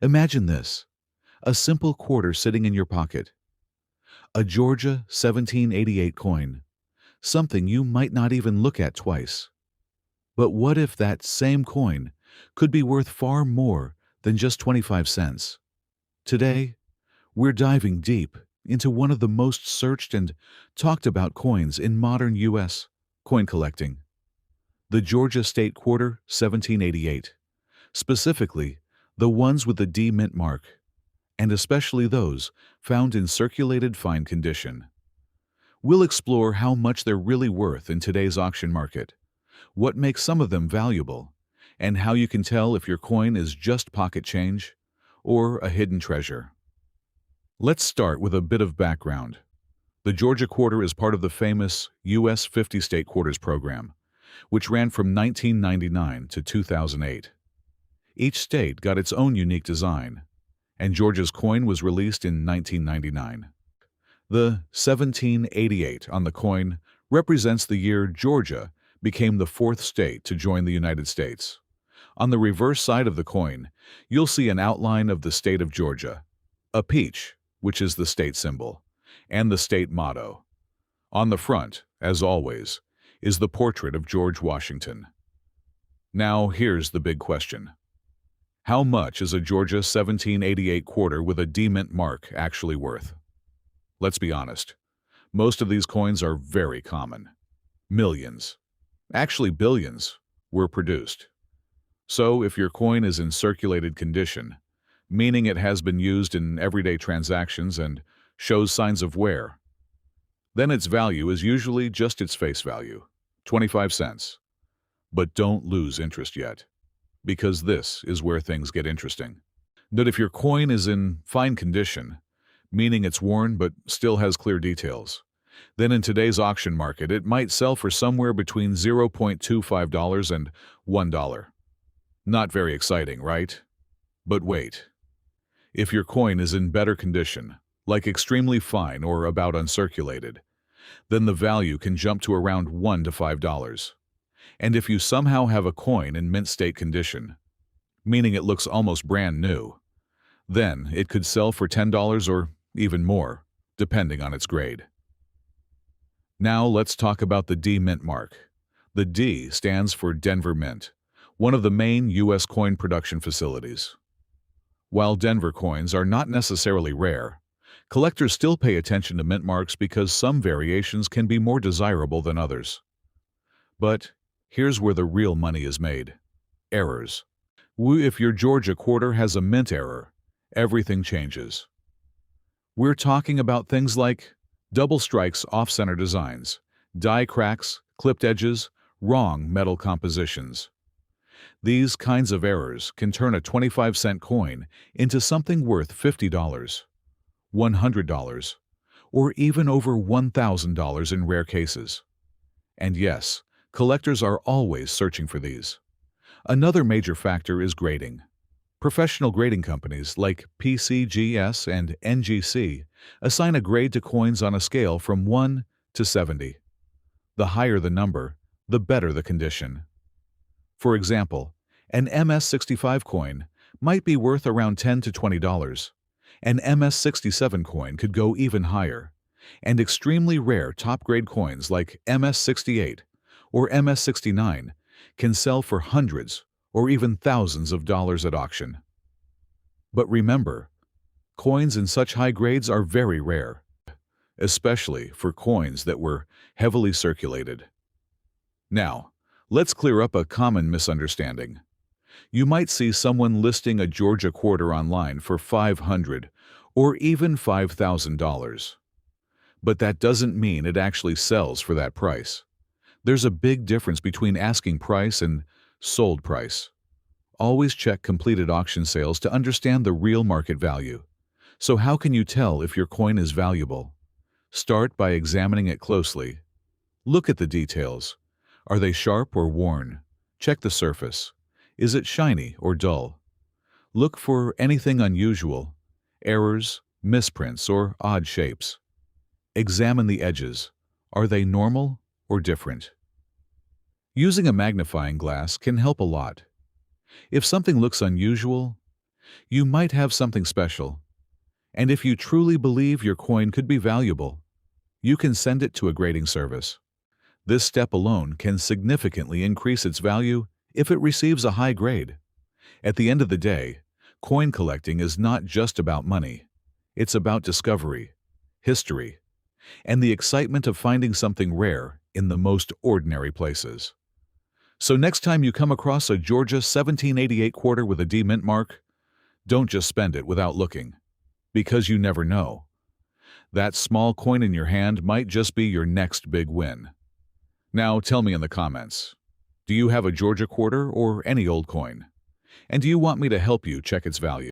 Imagine this, a simple quarter sitting in your pocket, a Georgia 1788 coin, something you might not even look at twice. But what if that same coin could be worth far more than just 25 cents? Today, we're diving deep into one of the most searched and talked about coins in modern U.S. coin collecting, the Georgia State Quarter 1788, specifically the ones with the D mint mark, and especially those found in circulated fine condition. We'll explore how much they're really worth in today's auction market, what makes some of them valuable, and how you can tell if your coin is just pocket change or a hidden treasure. Let's start with a bit of background. The Georgia Quarter is part of the famous U.S. 50 State Quarters program, which ran from 1999 to 2008. Each state got its own unique design, and Georgia's coin was released in 1999. The 1788 on the coin represents the year Georgia became the fourth state to join the United States. On the reverse side of the coin, you'll see an outline of the state of Georgia, a peach, which is the state symbol, and the state motto. On the front, as always, is the portrait of George Washington. Now here's the big question. How much is a Georgia 1788 quarter with a D mint mark actually worth? Let's be honest. Most of these coins are very common. Millions, actually billions, were produced. So if your coin is in circulated condition, meaning it has been used in everyday transactions and shows signs of wear, then its value is usually just its face value, 25 cents. But don't lose interest yet, because this is where things get interesting. That if your coin is in fine condition, meaning it's worn but still has clear details, then in today's auction market it might sell for somewhere between $0.25 and $1. Not very exciting, right? But wait. If your coin is in better condition, like extremely fine or about uncirculated, then the value can jump to around $1 to $5. And if you somehow have a coin in mint state condition, meaning it looks almost brand new, then it could sell for $10 or even more, depending on its grade. Now let's talk about the D mint mark. The D stands for Denver Mint, one of the main U.S. coin production facilities. While Denver coins are not necessarily rare, collectors still pay attention to mint marks because some variations can be more desirable than others. But here's where the real money is made. Errors. If your Georgia quarter has a mint error, everything changes. We're talking about things like double strikes off-center designs, die cracks, clipped edges, wrong metal compositions. These kinds of errors can turn a 25-cent coin into something worth $50, $100, or even over $1,000 in rare cases. And yes, collectors are always searching for these. Another major factor is grading. Professional grading companies like PCGS and NGC assign a grade to coins on a scale from 1 to 70. The higher the number, the better the condition. For example, an MS-65 coin might be worth around $10 to $20. An MS-67 coin could go even higher, and extremely rare top-grade coins like MS-68 or MS-69 can sell for hundreds or even thousands of dollars at auction. But remember, coins in such high grades are very rare, especially for coins that were heavily circulated. Now, let's clear up a common misunderstanding. You might see someone listing a Georgia quarter online for $500 or even $5,000. But that doesn't mean it actually sells for that price. There's a big difference between asking price and sold price. Always check completed auction sales to understand the real market value. So how can you tell if your coin is valuable? Start by examining it closely. Look at the details. Are they sharp or worn? Check the surface. Is it shiny or dull? Look for anything unusual, errors, misprints, or odd shapes. Examine the edges. Are they normal or different? Using a magnifying glass can help a lot. If something looks unusual, You might have something special, and if you truly believe your coin could be valuable, you can send it to a grading service. This step alone can significantly increase its value if it receives a high grade. At the end of the day, coin collecting is not just about money. It's about discovery, history, and the excitement of finding something rare in the most ordinary places. So next time you come across a Georgia 1788 quarter with a D mint mark, don't just spend it without looking, because you never know. That small coin in your hand might just be your next big win. Now tell me in the comments, do you have a Georgia quarter or any old coin? And do you want me to help you check its value?